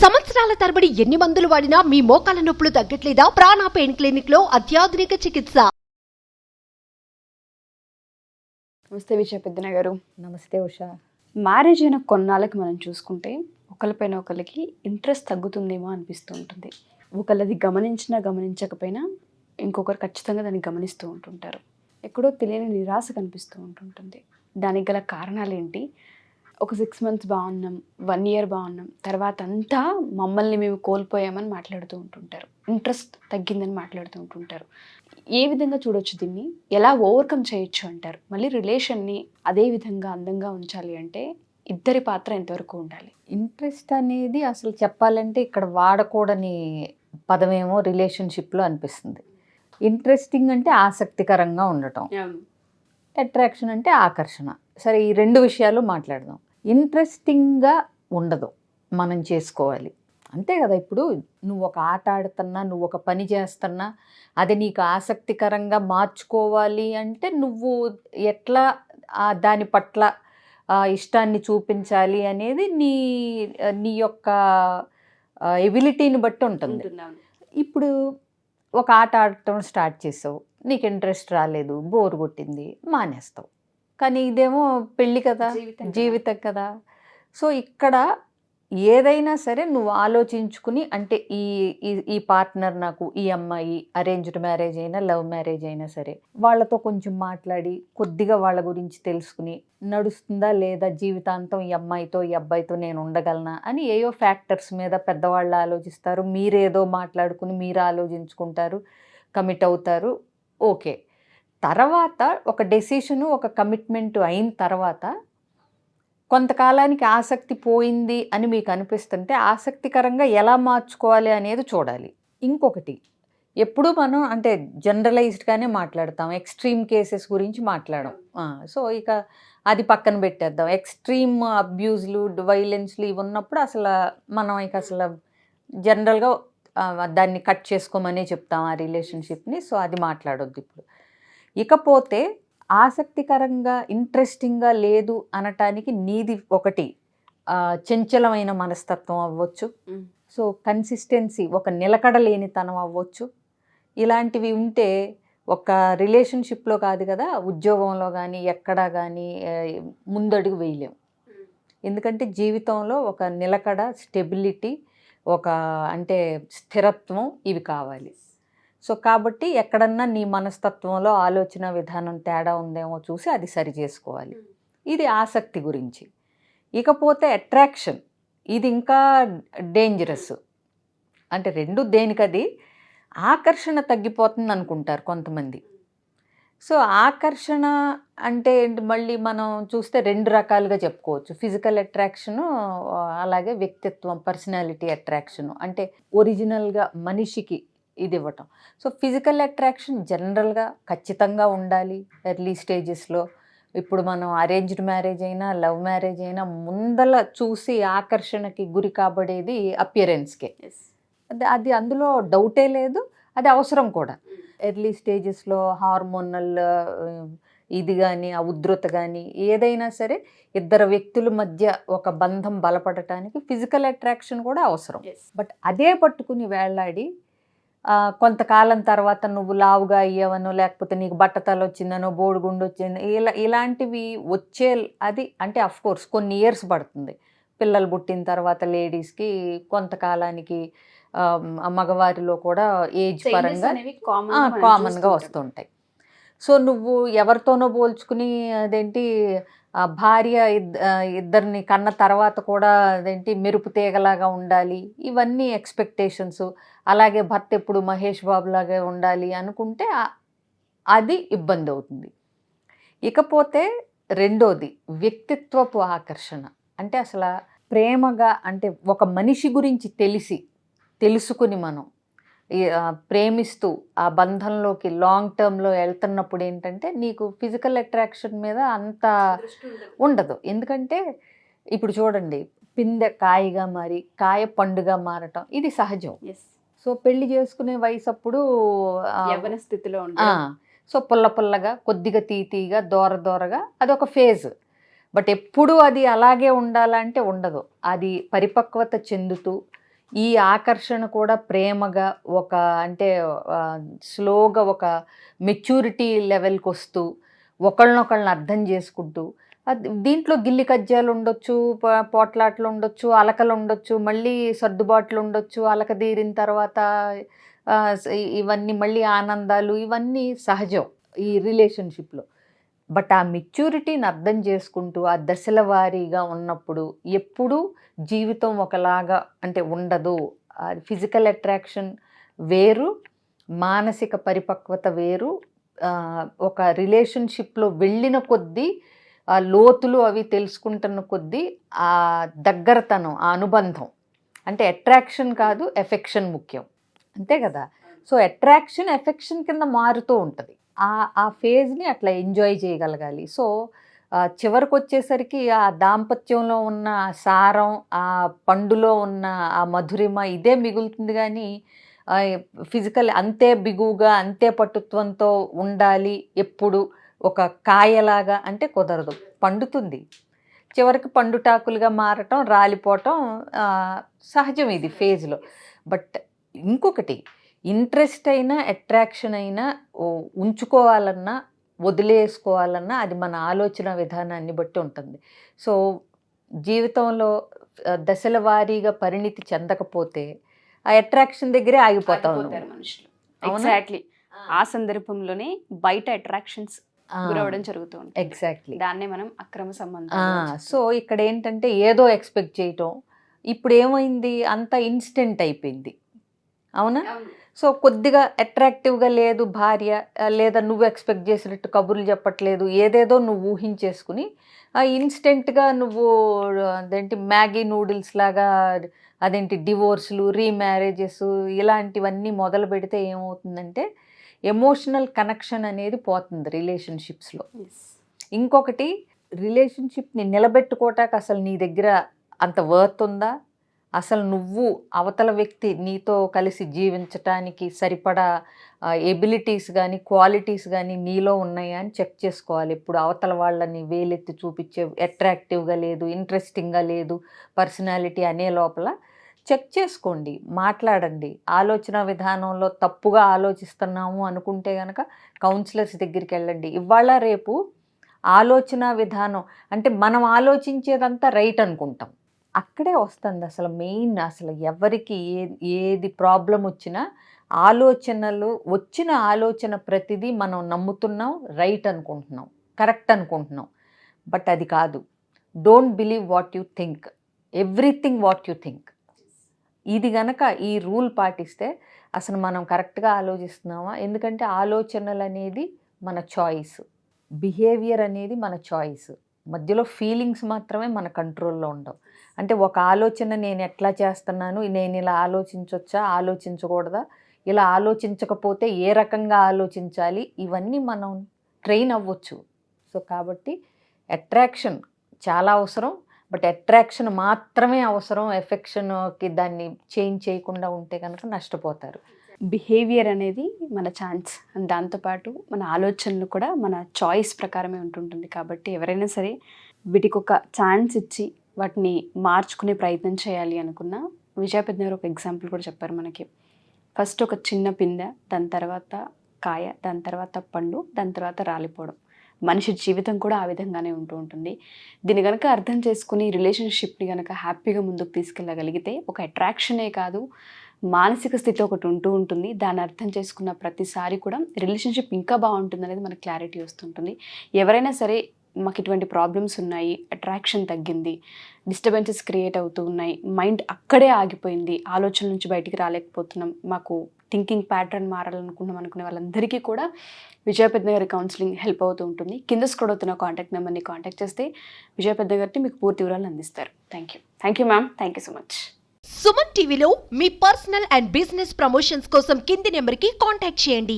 సంవత్సరాల తరబడి ఎన్ని మందులు వాడినా మీ మోకాల నొప్పులు తగ్గట్లేదా? ప్రాణ పెయిన్ క్లినిక్ లో అత్యాధునిక చికిత్స. నమస్తే విజయ పెద్దన గారు. నమస్తే ఉషా. మ్యారేజ్ అయిన కొన్నాళ్ళకి మనం చూసుకుంటే ఒకరిపైన ఒకరికి ఇంట్రెస్ట్ తగ్గుతుందేమో అనిపిస్తూ ఉంటుంది. ఒకళ్ళది గమనించినా గమనించకపోయినా ఇంకొకరు ఖచ్చితంగా దాన్ని గమనిస్తూ ఉంటుంటారు. ఎక్కడో తెలియని నిరాశ కనిపిస్తూ ఉంటుంటుంది. దానికి గల కారణాలు ఏంటి? ఒక 6 months బాగున్నాం, 1 year బాగున్నాం, తర్వాత అంతా మమ్మల్ని మేము కోల్పోయామని మాట్లాడుతూ ఉంటుంటారు. ఇంట్రెస్ట్ తగ్గిందని మాట్లాడుతూ ఉంటుంటారు. ఏ విధంగా చూడొచ్చు దీన్ని? ఎలా ఓవర్కమ్ చేయొచ్చు అంటారు? మళ్ళీ రిలేషన్ని అదే విధంగా అందంగా ఉంచాలి అంటే ఇద్దరి పాత్ర ఎంతవరకు ఉండాలి? ఇంట్రెస్ట్ అనేది అసలు చెప్పాలంటే ఇక్కడ వాడకూడని పదమేమో రిలేషన్షిప్లో అనిపిస్తుంది. ఇంట్రెస్టింగ్ అంటే ఆసక్తికరంగా ఉండటం, అట్రాక్షన్ అంటే ఆకర్షణ. సరే, ఈ 2 విషయాలు మాట్లాడదాం. ఇంట్రెస్టింగ్గా ఉండదు, మనం చేసుకోవాలి అంతే కదా. ఇప్పుడు నువ్వు ఒక ఆట ఆడుతున్నా, నువ్వు ఒక పని చేస్తున్నా, అది నీకు ఆసక్తికరంగా మార్చుకోవాలి అంటే నువ్వు ఎట్లా దాని పట్ల ఇష్టాన్ని చూపించాలి అనేది నీ యొక్క ఎబిలిటీని బట్టి ఉంటుంది. ఇప్పుడు ఒక ఆట ఆడటం స్టార్ట్ చేసావు, నీకు ఇంట్రెస్ట్ రాలేదు, బోర్ కొట్టింది, మానేస్తావు. కానీ ఇదేమో పెళ్ళి కదా, జీవితం కదా. సో ఇక్కడ ఏదైనా సరే నువ్వు ఆలోచించుకుని, అంటే ఈ పార్ట్నర్ నాకు, ఈ అమ్మాయి అరేంజ్డ్ మ్యారేజ్ అయినా లవ్ మ్యారేజ్ అయినా సరే, వాళ్ళతో కొంచెం మాట్లాడి కొద్దిగా వాళ్ళ గురించి తెలుసుకుని నడుస్తుందా లేదా జీవితాంతం ఈ అమ్మాయితో ఈ అబ్బాయితో నేను ఉండగలనా అని ఏయో ఫ్యాక్టర్స్ మీద పెద్దవాళ్ళు ఆలోచిస్తారు. మీరేదో మాట్లాడుకుని మీరు ఆలోచించుకుంటారు, కమిట్ అవుతారు. ఓకే, తర్వాత ఒక డెసిషను, ఒక కమిట్మెంట్ అయిన తర్వాత కొంతకాలానికి ఆసక్తి పోయింది అని మీకు అనిపిస్తుంటే ఆసక్తికరంగా ఎలా మార్చుకోవాలి అనేది చూడాలి. ఇంకొకటి, ఎప్పుడు మనం అంటే జనరలైజ్డ్గానే మాట్లాడతాం, ఎక్స్ట్రీమ్ కేసెస్ గురించి మాట్లాడడం. సో ఇక అది పక్కన పెట్టేద్దాం. ఎక్స్ట్రీమ్ అబ్యూజ్లు, వైలెన్స్లు ఇవి ఉన్నప్పుడు మనం అసలు జనరల్గా దాన్ని కట్ చేసుకోమనే చెప్తాం ఆ రిలేషన్షిప్ని. సో అది మాట్లాడొద్దు ఇప్పుడు. ఇకపోతే ఆసక్తికరంగా, ఇంట్రెస్టింగ్గా లేదు అనటానికి నీది ఒకటి చంచలమైన మనస్తత్వం అవ్వచ్చు. సో కన్సిస్టెన్సీ, ఒక నిలకడ లేనితనం అవ్వచ్చు. ఇలాంటివి ఉంటే ఒక రిలేషన్షిప్లో కాదు కదా, ఉద్యోగంలో కానీ ఎక్కడా కానీ ముందడుగు వేయలేం. ఎందుకంటే జీవితంలో ఒక నిలకడ, స్టెబిలిటీ, ఒక అంటే స్థిరత్వం ఇవి కావాలి. సో కాబట్టి ఎక్కడన్నా నీ మనస్తత్వంలో ఆలోచన విధానం తేడా ఉందేమో చూసి అది సరి చేసుకోవాలి. ఇది ఆసక్తి గురించి. ఇకపోతే అట్రాక్షన్, ఇది ఇంకా డేంజరస్. అంటే 2 దేనికది, ఆకర్షణ తగ్గిపోతుంది అనుకుంటారు కొంతమంది. సో ఆకర్షణ అంటే మళ్ళీ మనం చూస్తే 2 రకాలుగా చెప్పుకోవచ్చు. ఫిజికల్ అట్రాక్షను, అలాగే వ్యక్తిత్వం, పర్సనాలిటీ అట్రాక్షను, అంటే ఒరిజినల్గా మనిషికి ఇది ఇవ్వటం. సో ఫిజికల్ అట్రాక్షన్ జనరల్గా ఖచ్చితంగా ఉండాలి ఎర్లీ స్టేజెస్లో. ఇప్పుడు మనం అరేంజ్డ్ మ్యారేజ్ అయినా లవ్ మ్యారేజ్ అయినా ముందల చూసి ఆకర్షణకి గురి కాబడేది అపియరెన్స్కే. అది అందులో డౌటే లేదు, అది అవసరం కూడా. ఎర్లీ స్టేజెస్లో హార్మోనల్ ఇది కానీ, ఆ ఉధృత కానీ ఏదైనా సరే ఇద్దరు వ్యక్తుల మధ్య ఒక బంధం బలపడటానికి ఫిజికల్ అట్రాక్షన్ కూడా అవసరం. బట్ అదే పట్టుకుని వేళ్లాడి కొంతకాలం తర్వాత నువ్వు లావుగా అయ్యావనో, లేకపోతే నీకు బట్టతల వచ్చిందనో, బోడిగుండు వచ్చింది, ఇలాంటివి వచ్చే అది అంటే అఫ్కోర్స్ కొన్ని ఇయర్స్ పడుతుంది. పిల్లలు పుట్టిన తర్వాత లేడీస్కి కొంతకాలానికి మగవారిలో కూడా ఏజ్ పరంగా కామన్గా వస్తుంటాయి. సో నువ్వు ఎవరితోనో పోల్చుకుని అదేంటి భార్య ఇద్దరిని కన్న తర్వాత కూడా అదేంటి మెరుపు తీగలాగా ఉండాలి, ఇవన్నీ ఎక్స్పెక్టేషన్స్. అలాగే భర్త ఎప్పుడు మహేష్ బాబు లాగా ఉండాలి అనుకుంటే అది ఇబ్బంది అవుతుంది. ఇకపోతే రెండోది వ్యక్తిత్వపు ఆకర్షణ. అంటే అసలు ప్రేమగా, అంటే ఒక మనిషి గురించి తెలుసుకుని మనం ప్రేమిస్తూ ఆ బంధంలోకి లాంగ్ టర్మ్లో వెళ్తున్నప్పుడు ఏంటంటే నీకు ఫిజికల్ అట్రాక్షన్ మీద అంత ఉండదు. ఎందుకంటే ఇప్పుడు చూడండి, పిందె కాయగా మారి కాయ పండుగా మారటం ఇది సహజం. సో పెళ్లి చేసుకునే వయసు అప్పుడు యవ్వన స్థితిలో సో పుల్లగా, కొద్దిగా తీగా, దూరగా అదొక ఫేజ్. బట్ ఎప్పుడు అది అలాగే ఉండాలంటే ఉండదు. అది పరిపక్వత చెందుతూ ఈ ఆకర్షణ కూడా ప్రేమగా ఒక అంటే స్లోగా ఒక మెచ్యూరిటీ లెవెల్కి వస్తూ ఒకళ్ళనొకళ్ళని అర్థం చేసుకుంటూ దీంట్లో గిల్లి కజ్జాలు ఉండొచ్చు, పోట్లాట్లు ఉండొచ్చు, అలకలు ఉండొచ్చు, మళ్ళీ సర్దుబాట్లు ఉండొచ్చు, అలక తీరిన తర్వాత ఇవన్నీ మళ్ళీ ఆనందాలు, ఇవన్నీ సహజం ఈ రిలేషన్షిప్లో. బట్ ఆ మెచ్యూరిటీని అర్థం చేసుకుంటూ ఆ దశల వారీగా ఉన్నప్పుడు ఎప్పుడూ జీవితం ఒకలాగా అంటే ఉండదు. ఫిజికల్ అట్రాక్షన్ వేరు, మానసిక పరిపక్వత వేరు. ఒక రిలేషన్షిప్లో వెళ్ళిన కొద్దీ ఆ లోతులు అవి తెలుసుకుంటున్న కొద్దీ ఆ దగ్గరతనం, ఆ అనుబంధం అంటే అట్రాక్షన్ కాదు, ఎఫెక్షన్ ముఖ్యం, అంతే కదా. సో అట్రాక్షన్ ఎఫెక్షన్ కింద మారుతూ ఉంటుంది. ఆ ఫేజ్ని అట్లా ఎంజాయ్ చేయగలగాలి. సో చివరికి వచ్చేసరికి ఆ దాంపత్యంలో ఉన్న సారం, ఆ పండులో ఉన్న ఆ మధురిమ ఇదే మిగులుతుంది. కానీ ఫిజికల్ అంతే బిగువుగా అంతే పటుత్వంతో ఉండాలి ఎప్పుడు ఒక కాయలాగా అంటే కుదరదు. పండుతుంది, చివరికి పండుటాకులుగా మారటం, రాలిపోవటం సహజం ఇది ఫేజ్లో. బట్ ఇంకొకటి, ఇంట్రెస్ట్ అయినా అట్రాక్షన్ అయినా ఉంచుకోవాలన్నా వదిలేసుకోవాలన్నా అది మన ఆలోచన విధానాన్ని బట్టి ఉంటుంది. సో జీవితంలో దశల వారీగా పరిణితి చెందకపోతే ఆ అట్రాక్షన్ దగ్గరే ఆగిపోతారు మనుషులు. ఎగ్జాక్ట్లీ ఆ సందర్భంలోనే బయట అట్రాక్షన్స్ గురవడం జరుగుతూ ఉంటుంది. ఎగ్జాక్ట్లీ దాన్నే మనం అక్రమ సంబంధం. సో ఇక్కడ ఏంటంటే ఏదో ఎక్స్పెక్ట్ చేయటం. ఇప్పుడు ఏమైంది, అంత ఇన్స్టెంట్ అయిపోయింది, అవునా. సో కొద్దిగా అట్రాక్టివ్గా లేదు భార్య, లేదా నువ్వు ఎక్స్పెక్ట్ చేసినట్టు కబుర్లు చెప్పట్లేదు, ఏదేదో నువ్వు ఊహించేసుకుని ఇన్స్టెంట్గా నువ్వు అదేంటి మ్యాగీ నూడిల్స్ లాగా అదేంటి డివోర్స్లు, రీమ్యారేజెస్ ఇలాంటివన్నీ మొదలు పెడితే ఏమవుతుందంటే ఎమోషనల్ కనెక్షన్ అనేది పోతుంది రిలేషన్షిప్స్లో. ఇంకొకటి, రిలేషన్షిప్ని నిలబెట్టుకోవటానికి అసలు నీ దగ్గర అంత వర్త్ ఉందా, అసలు నువ్వు అవతల వ్యక్తి నీతో కలిసి జీవించటానికి సరిపడా ఎబిలిటీస్ కానీ క్వాలిటీస్ కానీ నీలో ఉన్నాయా అని చెక్ చేసుకోవాలి. ఇప్పుడు అవతల వాళ్ళని వేలెత్తి చూపించే అట్రాక్టివ్గా లేదు, ఇంట్రెస్టింగ్గా లేదు పర్సనాలిటీ అనే లోపల చెక్ చేసుకోండి, మాట్లాడండి. ఆలోచన విధానంలో తప్పుగా ఆలోచిస్తున్నాము అనుకుంటే కనుక కౌన్సిలర్స్ దగ్గరికి వెళ్ళండి. ఇవాళ రేపు ఆలోచన విధానం అంటే మనం ఆలోచించేదంతా రైట్ అనుకుంటాం, అక్కడే వస్తుంది అసలు మెయిన్. అసలు ఎవరికి ఏది ప్రాబ్లం వచ్చినా ఆలోచనలు వచ్చిన ఆలోచన ప్రతిదీ మనం నమ్ముతున్నాం, రైట్ అనుకుంటున్నాం, కరెక్ట్ అనుకుంటున్నాం. బట్ అది కాదు. Don't believe what you think, everything what you think. ఇది గనక ఈ రూల్ పాటిస్తే అసలు మనం కరెక్ట్గా ఆలోచిస్తున్నామా. ఎందుకంటే ఆలోచనలు అనేది మన చాయిస్, బిహేవియర్ అనేది మన చాయిస్. మధ్యలో ఫీలింగ్స్ మాత్రమే మన కంట్రోల్లో ఉండవు. అంటే ఒక ఆలోచన నేను ఎట్లా చేస్తున్నాను, నేను ఇలా ఆలోచించవచ్చా, ఆలోచించకూడదా, ఇలా ఆలోచించకపోతే ఏ రకంగా ఆలోచించాలి, ఇవన్నీ మనం ట్రైన్ అవ్వచ్చు. సో కాబట్టి అట్రాక్షన్ చాలా అవసరం, బట్ అట్రాక్షన్ మాత్రమే అవసరం. ఎఫెక్షన్కి దాన్ని చేంజ్ చేయకుండా ఉంటే కనుక నష్టపోతారు. బిహేవియర్ అనేది మన ఛాన్స్, దాంతోపాటు మన ఆలోచనలు కూడా మన చాయిస్ ప్రకారమే ఉంటుంటుంది. కాబట్టి ఎవరైనా సరే వీటికి ఒక ఛాన్స్ ఇచ్చి వాటిని మార్చుకునే ప్రయత్నం చేయాలి అనుకున్న విజయపెద్ద గారు ఒక ఎగ్జాంపుల్ కూడా చెప్పారు మనకి. ఫస్ట్ ఒక చిన్న పిందె, దాని తర్వాత కాయ, దాని తర్వాత పండు, దాని తర్వాత రాలిపోవడం. మనిషి జీవితం కూడా ఆ విధంగానే ఉంటూ ఉంటుంది. దీన్ని కనుక అర్థం చేసుకుని రిలేషన్షిప్ని కనుక హ్యాపీగా ముందుకు తీసుకెళ్ళగలిగితే ఒక అట్రాక్షనే కాదు, మానసిక స్థితి ఒకటి ఉంటూ ఉంటుంది. దాన్ని అర్థం చేసుకున్న ప్రతిసారి కూడా రిలేషన్షిప్ ఇంకా బాగుంటుంది అనేది మనకు క్లారిటీ వస్తుంటుంది. ఎవరైనా సరే మాకు ఇటువంటి ప్రాబ్లమ్స్ ఉన్నాయి, అట్రాక్షన్ తగ్గింది, డిస్టర్బెన్సెస్ క్రియేట్ అవుతూ ఉన్నాయి, మైండ్ అక్కడే ఆగిపోయింది, ఆలోచన నుంచి బయటికి రాలేకపోతున్నాం, మాకు థింకింగ్ ప్యాటర్న్ మారాలనుకున్నాం అనుకునే వాళ్ళందరికీ కూడా విజయపెద్ద గారి కౌన్సిలింగ్ హెల్ప్ అవుతూ ఉంటుంది. కింద స్క్రోల్ అవుతున్న కాంటాక్ట్ నెంబర్ని కాంటాక్ట్ చేస్తే విజయపెద్ద గారిని మీకు పూర్తి వివరాలు అందిస్తారు. Thank you ma'am, thank you so much. Suman టీవీలో మీ పర్సనల్ అండ్ బిజినెస్ ప్రమోషన్స్ కోసం కింది నెంబర్కి కాంటాక్ట్ చేయండి.